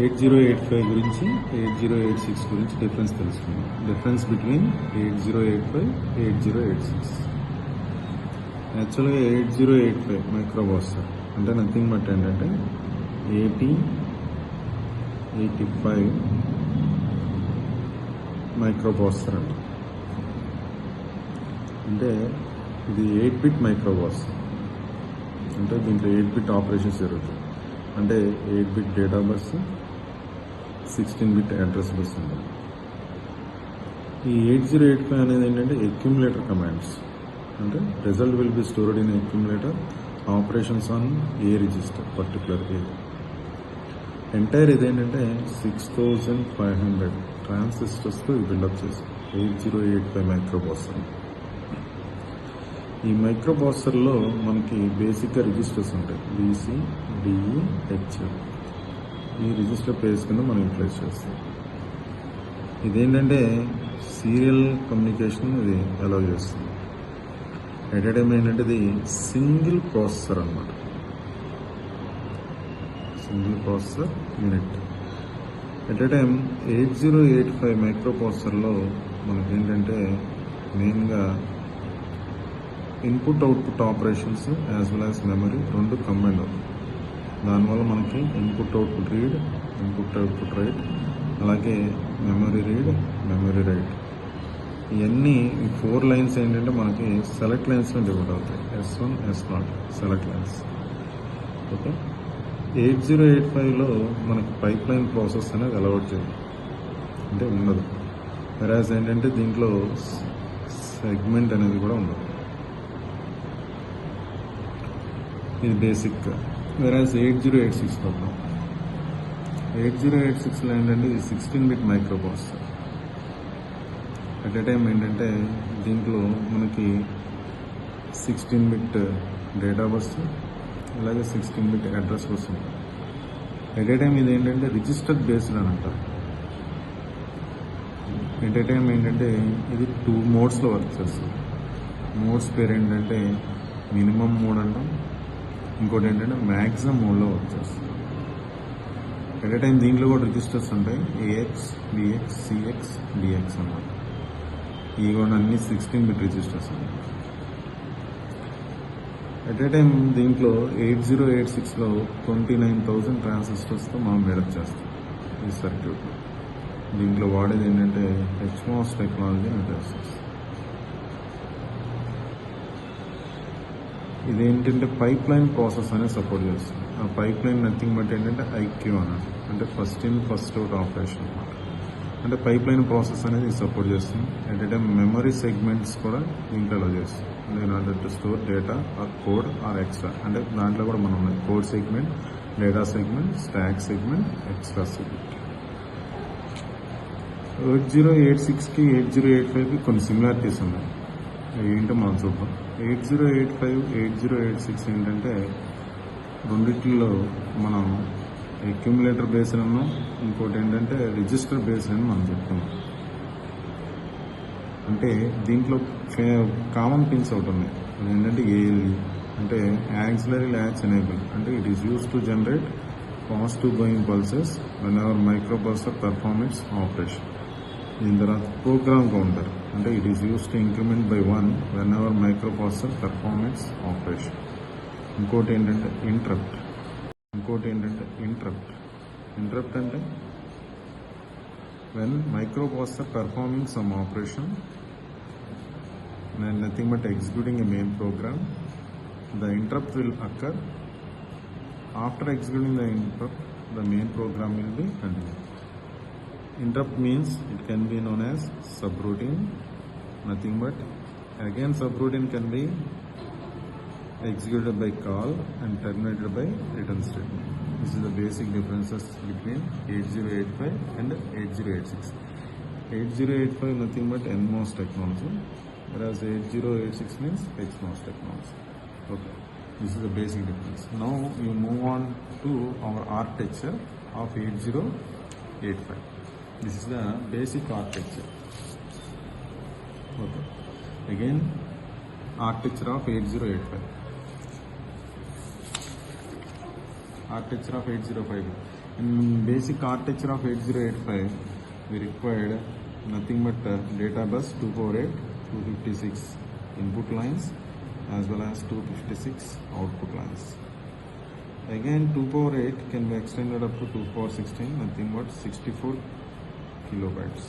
8085 గురించి 8086 గురించి డిఫరెన్స్ తెలుసుకుందాం. Difference between 8085 8086. యాక్చువల్గా 8085 మైక్రోప్రాసెసర్ అంటే నథింగ్ బట్ ఏంటంటే 8085 మైక్రోప్రాసెసర్ అంటే ఇది 8-బిట్ మైక్రోప్రాసెసర్. అంటే దీంట్లో 8-బిట్ ఆపరేషన్స్ జరుగుతాయి. అంటే 8-బిట్ డేటా బస్, 16-బిట్ అడ్రస్ బస్ ఉంటుంది. ఈ 8085 అనేది ఏంటంటే అక్యుములేటర్ కమాండ్స్. అంటే result will be stored in accumulator, operations on a register particular A. Entire ఇదేంటంటే 6500 ట్రాన్సిస్టర్స్తో బిల్డప్ చేసి 8085 మైక్రోప్రాసెసర్. ఈ మైక్రోప్రాసెసర్లో మనకి బేసిక్గా రిజిస్టర్స్ ఉంటాయి, బీసీ, డిఈ, హెచ్. ఈ రిజిస్టర్ పేర్స్ కింద మనం యూటిలైజ్ చేస్తాం. ఇదేంటంటే సీరియల్ కమ్యూనికేషన్ ఇది అలౌ చేస్తుంది. ఎట్ ఏ టైం ఏంటంటే ఇది సింగిల్ ప్రాసెసర్ అన్నమాట, single processor unit. At a time 8085 మైక్రోప్రాసెసర్లో మనకి ఏంటంటే మెయిన్గా input output operations as well as memory రెండు కంబైండ్ అవుతాయి. దానివల్ల మనకి input output read, input output right, అలాగే మెమరీ రీడ్, మెమరీ రైట్. ఇవన్నీ ఈ 4 లైన్స్ ఏంటంటే మనకి సెలెక్ట్ లైన్స్లో డివైడ్ అవుతాయి. S1, S0 select lines. Okay, 8085లో మనకి పైప్ లైన్ ప్రాసెస్ అనేది అలౌడ్ చేయాలి అంటే ఉండదు. వెరాజ్ ఏంటంటే దీంట్లో సెగ్మెంట్ అనేది కూడా ఉండదు. ఇది బేసిక్. వెరాజ్ 8086లో 8086లో ఏంటంటే ఇది 16-బిట్ మైక్రోప్రాసెసర్. అట్ ఏ టైం ఏంటంటే దీంట్లో మనకి 16-బిట్ డేటా బస్, అలాగే 16-బిట్ అడ్రస్ బస్ ఉంటుంది. ఎట్ ఏ టైం ఇది ఏంటంటే రిజిస్టర్ బేస్డ్ అని అంటారు. ఎట్ ఏ టైం ఏంటంటే ఇది 2 మోడ్స్లో వర్క్ చేస్తుంది. మోడ్స్ పేరు ఏంటంటే మినిమం మోడ్ అంటాం, ఇంకోటి ఏంటంటే మ్యాక్సిమం మోడ్లో వర్క్ చేస్తుంది. ఎట్ ఏ టైం దీంట్లో కూడా రిజిస్టర్స్ ఉంటాయి, ఏఎక్స్, బిఎక్స్, సిఎక్స్, డిఎక్స్ అన్నమాట. ఇవి కూడా అన్ని 16-బిట్ రిజిస్టర్స్ ఉన్నాయి. ఎట్ ఏ టైం దీంట్లో 8086లో 29,000 ట్రాన్సిస్టర్స్తో మనం బిల్డప్ చేస్తాం ఈ సర్క్యూట్లో. దీంట్లో వాడేది ఏంటంటే HMOS టెక్నాలజీ ఇంటర్ఫేస్. ఇదేంటంటే పైప్ లైన్ ప్రాసెస్ అనేది సపోర్ట్ చేస్తుంది. ఆ పైప్ లైన్ నథింగ్ బట్ ఏంటంటే ఐక్యూ అన్నది, అంటే first in first out operation అనమాట. అంటే పైప్ లైన్ ప్రాసెస్ అనేది సపోర్ట్ చేస్తుంది. At a time memory segments కూడా దీంట్లో అలా చేస్తుంది. In order to store data or code or extra. అంటే దాంట్లో కూడా మనం ఉన్నాయి code segment, data segment, stack segment, extra segment. 8086కి 8085కి కొన్ని సిమిలారిటీస్ ఉన్నాయి. ఏంటో మనం చూద్దాం. 8085, 8086 ఏంటంటే రెండిట్లో మనం అక్యుములేటర్ బేస్డ్ అన్నాం, ఇంకోటి ఏంటంటే రిజిస్టర్ బేస్డ్ అని మనం చెప్తున్నాం. అంటే దీంట్లో కామన్ పిన్స్ ఒకటి ఉన్నాయి. ఏంటంటే ఏఎల్ఈ అంటే యాక్సిలరీ లాచ్ ఎనేబుల్. అంటే it is use to generate positive going pulses when our microprocessor performance operation. దీని తర్వాత ప్రోగ్రామ్ కౌంటర్, అంటే it is use to increment by 1 when our microprocessor performance operation. ఇంకోటి ఏంటంటే ఇంటరప్ట్. ఇంటరప్ట్ అంటే when microprocessor performing some operation and nothing but executing a main program, the interrupt will occur. After executing the interrupt, the main program will be continued. Interrupt means it can be known as subroutine, nothing but again subroutine can be executed by call and terminated by return statement. This is the basic differences between 8085 and 8086. 8085 nothing but NMOS technology, whereas 8086 means HMOS technology. Okay, this is the basic difference. Now we move on to our architecture of 8085. This is the basic architecture. Okay, again architecture of 8085. Architecture of 8085. In basic architecture of 8085, we required nothing but data bus 248, 256 input lines as well as 256 output lines. Again, 248 can be extended up to 2 power 16, nothing but 64 kilobytes.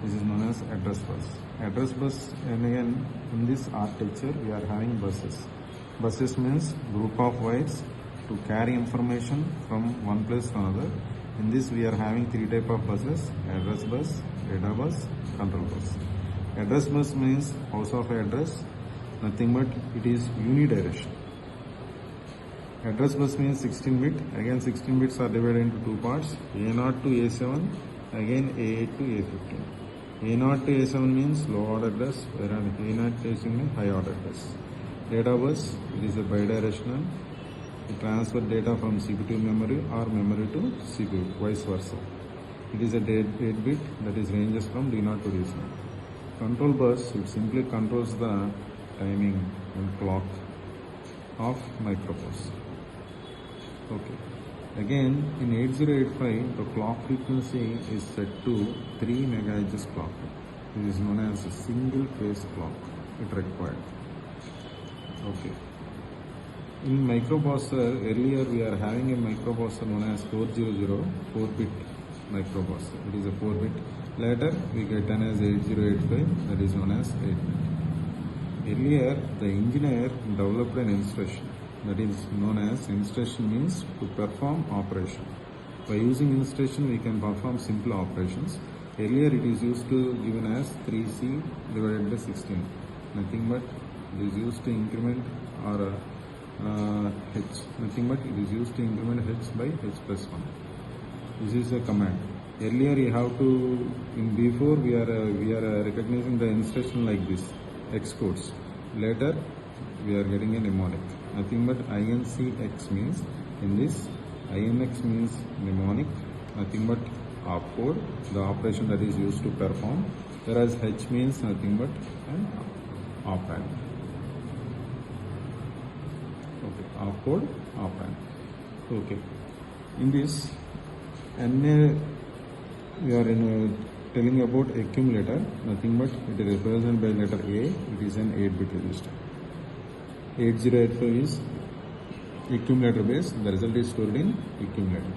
This is known as address bus. Address bus, and again in this architecture we are having buses. Buses means group of wires to carry information from one place to another. In this we are having three type of buses: address bus, data bus, control bus. Address bus means house of address, nothing but it is unidirectional. Address bus means 16 bit. Again 16 bits are divided into two parts: A0 to A7, again A8 to A15. A0 to A7 means low order address, whereas A0 to A7 means high order address. Data bus, it is a bidirectional. It transfer data from CPU to memory or memory to CPU, vice versa. It is a 8 bit that is ranges from D0 to D7. Control bus, it simply controls the timing and clock of microprocessor. Okay. Again, in 8085, the clock frequency is set to 3 MHz clock. This is known as a single phase clock. It required. Okay. In microprocessor, earlier we are having a microprocessor known as 400, 4-bit microprocessor. It is a 4-bit. Later we get an as 8085, that is known as 8-bit. Earlier, the engineer developed an instruction, that is known as instruction means to perform operation. By using instruction, we can perform simple operations. Earlier, it is used to given as 3C divided by 16. Nothing but it is used to increment or h. Nothing but it is used to increment h by h plus 1. This is a command. Earlier, you have to before we are recognizing the instruction like this, hex codes. Later, we are getting a mnemonic. Nothing but INCX means in this INX means mnemonic, nothing but opcode, the operation that is used to perform, whereas H means nothing but an operand. Okay, opcode, operand. Okay. In this, we are telling about accumulator, nothing but it is represented by letter A, it is an 8-bit register. 8085 is accumulator base, the result is stored in accumulator.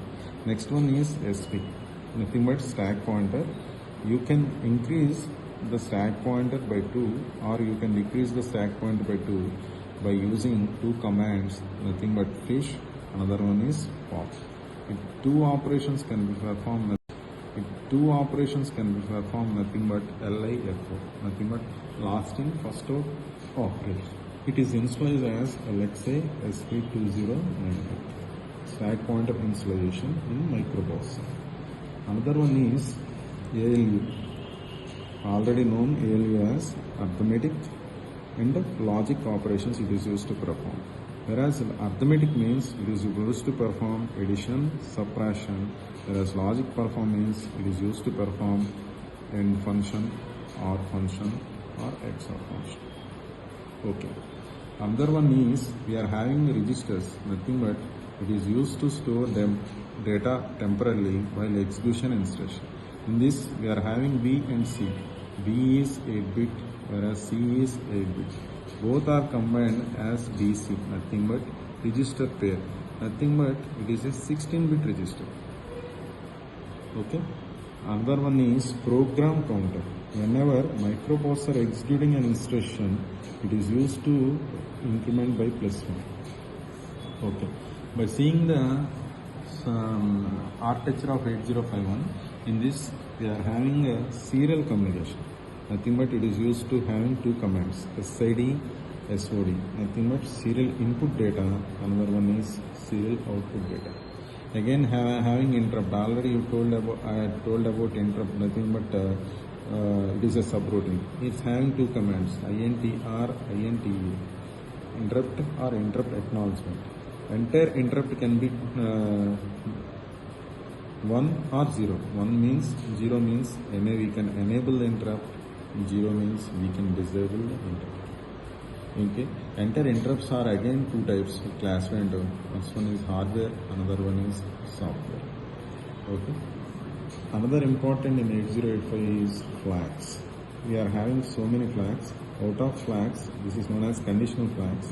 Next one is SP, nothing but stack pointer. You can increase the stack pointer by 2 or you can decrease the stack pointer by 2 by using two commands, nothing but fish, another one is pop. If two operations can be performed, nothing but LIFO, nothing but last in first out operation. It is initialized as LXA SP2098, stack pointer initialization in microprocessor. Another one is ALU, already known ALU as arithmetic and logic operations it is used to perform. Whereas arithmetic means it is used to perform addition, subtraction, whereas logic perform means it is used to perform AND function, OR function or XOR function. Okay. Another one is we are having registers, nothing but it is used to store them data temporarily while execution instruction. In this we are having B and C. B is 8-bit whereas C is 8-bit. Both are combined as DC, nothing but register pair, nothing but it is a 16-bit register. Okay. Another one is program counter. Whenever microprocessor executing an instruction, it is used to increment by +1. Okay. By seeing the architecture of 8051, in this we are having a serial communication. Nothing but it is used to having two commands, SID, SOD. Nothing but serial input data. Another one is serial output data. Again, having interrupt. Already I told about interrupt. Nothing but it is a subroutine. It's having two commands, INTR, INTE. Interrupt or interrupt acknowledgement. Entire interrupt can be 1 or 0. 1 means 0 means we can enable the interrupt. 0 means we can disable the interrupt. Okay. Entire interrupts are again two types, classified. First one is hardware, another one is software. Okay. Another important in 8085 is flags. We are having so many flags. Out of flags, this is known as conditional flags.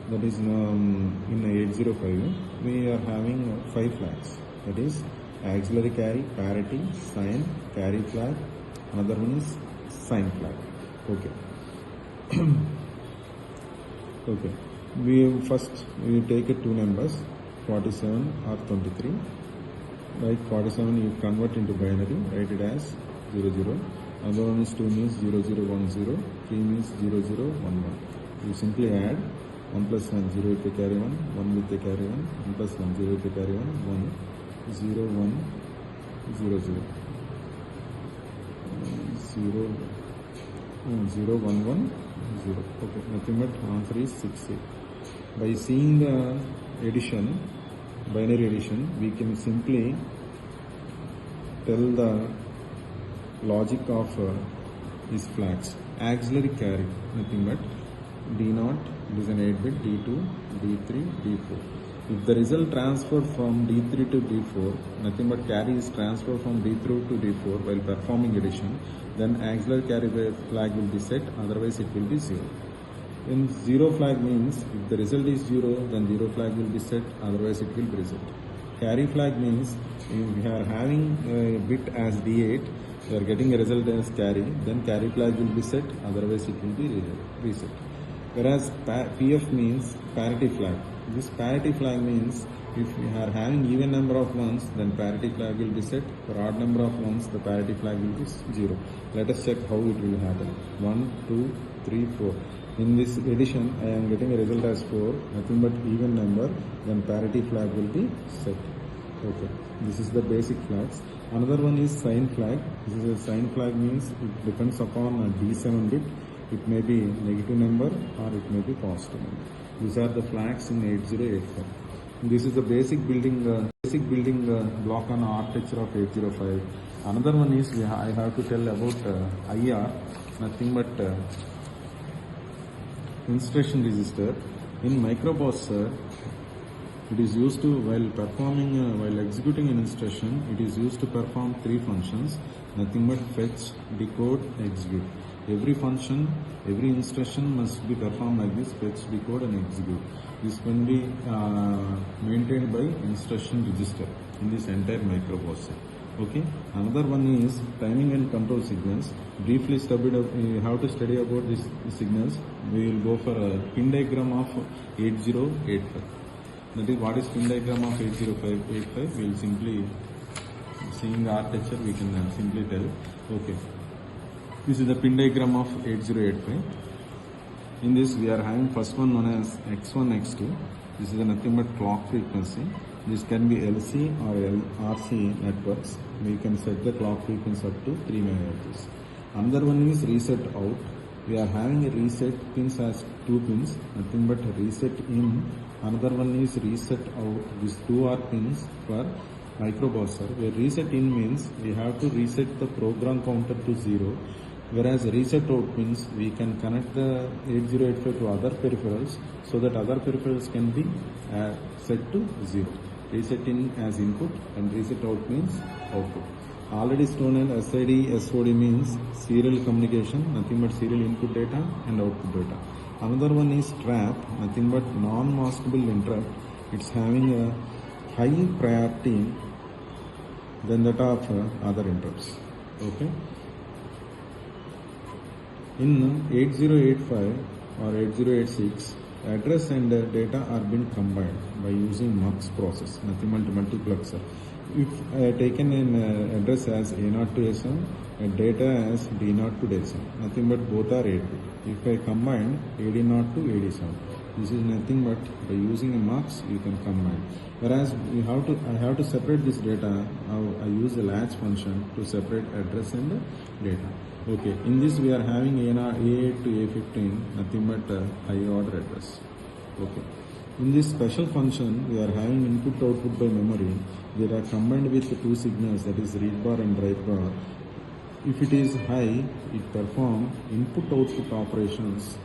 That is in 805 we are having 5 flags. That is auxiliary carry, parity, sign, carry flag. Another one is sign flag. Okay. Okay. We take it 2 numbers, 47 or 23. Right, 47 you convert into binary, write it as 00. Another one is 2 means 0010, 3 means 0011. You simply add 1 plus 1, 0 with the carry 1, 1 with the carry 1, 1 plus 1, 0 with the carry 1, 1, 0, 1, 0, 0. 0, 0, 1, 1, 0. Okay, nothing but answer is 6A. By seeing the addition, binary addition, we can simply tell the logic of these flags. Auxiliary carry, nothing but D0 is an 8-bit, D2, D3, D4. If the result transferred from D3 to D4, nothing but carry is transferred from D3 to D4 while performing addition, then auxiliary carry flag will be set, otherwise it will be 0. When 0 flag means if the result is 0, then 0 flag will be set, otherwise it will be reset. Carry flag means if we are having a bit as D8, we are getting a result as carry, then carry flag will be set, otherwise it will be reset. Whereas PF means parity flag. This parity flag means if we are having even number of ones, then parity flag will be set. For odd number of ones, the parity flag will be 0. Let us check how it will happen. 1, 2, 3, 4. In this addition, I am getting a result as 4, nothing but even number, then parity flag will be set. Okay, this is the basic flags. Another one is sign flag. This is a sign flag means it depends upon a D7 bit. It may be negative number or it may be positive number. These are the flags in 8085. This is the basic building block on architecture of 805. Another one is I have to tell about IR, nothing but instruction register. In microprocessor, it is used to while executing an instruction, it is used to perform 3 functions, nothing but fetch, decode, execute. Every function, every instruction must be performed like this: fetch, decode and execute. This can be maintained by instruction register in this entire microprocessor. Okay. Another one is timing and control signals. Briefly we have to study about these signals. We will go for a pin diagram of 8085. That is, what is pin diagram of 8085? We will simply, seeing the architecture, we can simply tell. Okay. This is the pin diagram of 8085. In this, we are having first one known as X1, X2. This is nothing but clock frequency. This can be LC or RC networks. We can set the clock frequency up to 3 MHz. Another one is reset out. We are having a reset pins as 2 pins, nothing but reset in. Another one is reset out. These 2 are pins for microprocessor. Where reset in means we have to reset the program counter to 0. Whereas reset out means we can connect the 8085 to other peripherals so that other peripherals can be set to 0. Reset in as input and reset out means output. Already known as SID, SOD means serial communication, nothing but serial input data and output data. Another one is trap, nothing but non-maskable interrupt. It's having a high priority than that of other interrupts. Okay. In 8085 or 8086, address and data are being combined by using MUX process, nothing but multiplexer. If I have taken an address as A0 to A7 and data as D0 to D7, nothing but both are 8-bit. If I combine AD0 to AD7, this is nothing but by using a MUX you can combine. Whereas I have to separate this data. I use a latch function to separate address and data. Okay, in this we are having A8 to A15, nothing but high order address. Okay. In this special function, we are having input output by memory. They are combined with 2 signals, that is read bar and write bar. If it is high, it performs input output operations.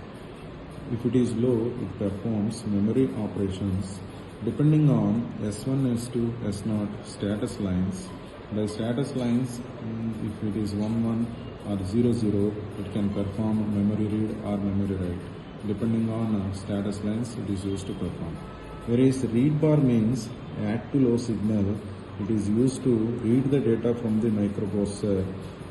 If it is low, it performs memory operations. Depending on S1, S2, S0 status lines, By status lines, if it is 1 1 or 0 0, it can perform memory read or memory write. Depending on status lines, it is used to perform. Whereas read bar means add to low signal. It is used to read the data from the microprocessor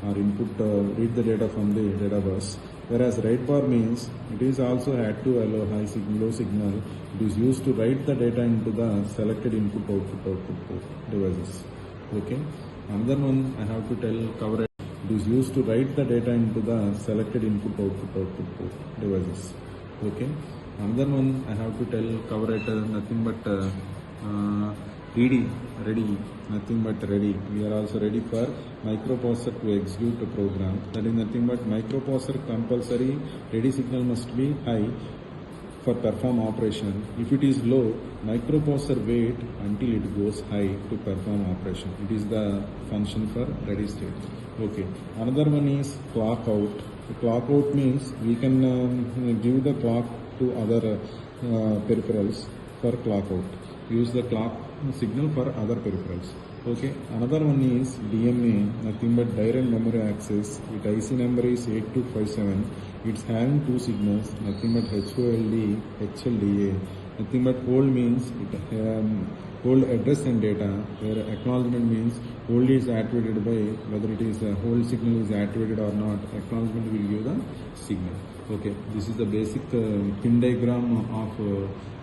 or read the data from the data bus. Whereas write bar means it is also add to a low signal. It is used to write the data into the selected output devices. Okay. Another one I have to cover it. It is used to write the data into the selected output devices. Okay. Another one I have to cover it. Nothing but ready, nothing but ready. We are also ready for microprocessor to execute a program. That is nothing but microprocessor compulsory ready signal must be high for perform operation. If it is low, microprocessor wait until it goes high to perform operation. It is the function for ready state. Okay. Another one is clock out. The clock out means we can give the clock to other peripherals for clock out. Use the clock signal for other peripherals. Okay. Another one is DMA, nothing but direct memory access. Its IC number is 8257. It's having two signals, nothing but HOLD, HLDA. Nothing but hold means it hold address and data, where acknowledgement means hold is activated by whether it is a hold signal is activated or not. Acknowledgement will give the signal. Okay. This is the basic pin diagram of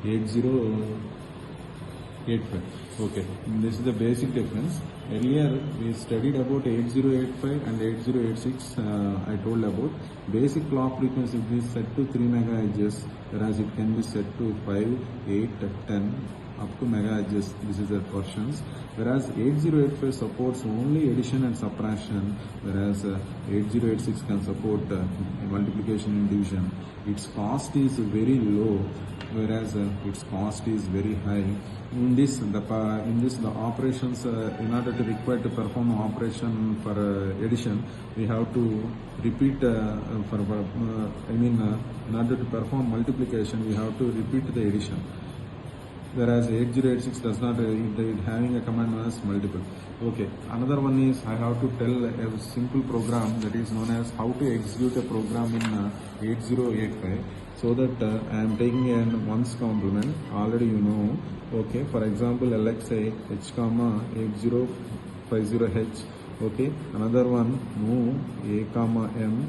8085. Okay, this is the basic difference. Earlier we studied about 8085 and 8086. I told about basic clock frequency is set to 3 MHz, whereas it can be set to 5, 8, 10 up to MHz. This is the versions. Whereas 8085 supports only addition and subtraction, whereas 8086 can support multiplication and division. Its cost is very low, whereas its cost is very high. In this the operations in order to require to perform operation for addition, we have to repeat in order to perform multiplication, we have to repeat the addition. Whereas 8086 does not, it having a command known as multiple. Okay. Another one is I have to tell a simple program that is known as how to execute a program in 8085. So that I am taking an ones complement. Already you know. Okay. For example, LXI H comma 8050H. Okay. Another one move A comma M.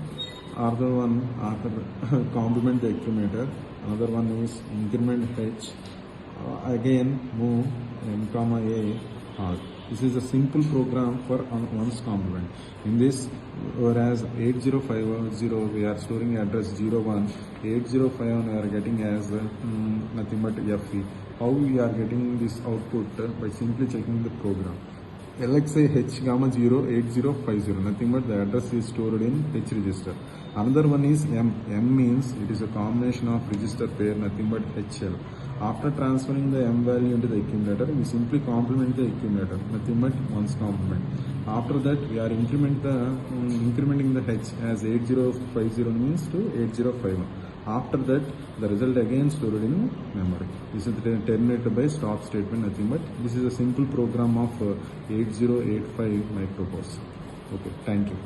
Other one after complement the accumulator. Another one is increment H. Again move M comma A hard. This is a simple program for ones complement. In this, whereas 8050 we are storing address 01, 8051 we are getting as nothing but FE. How we are getting this output? By simply checking the program. LXI H gamma 0 8050, nothing but the address is stored in H register. Another one is M. M means it is a combination of register pair, nothing but HL. After transferring the M value into the accumulator, we simply complement the accumulator, nothing but ones complement. After that, we are incrementing the H as 8050 means to 8051. After that, the result again stored in memory. This is terminated by stop statement, nothing but this is a simple program of 8085 microprocessor. Okay, thank you.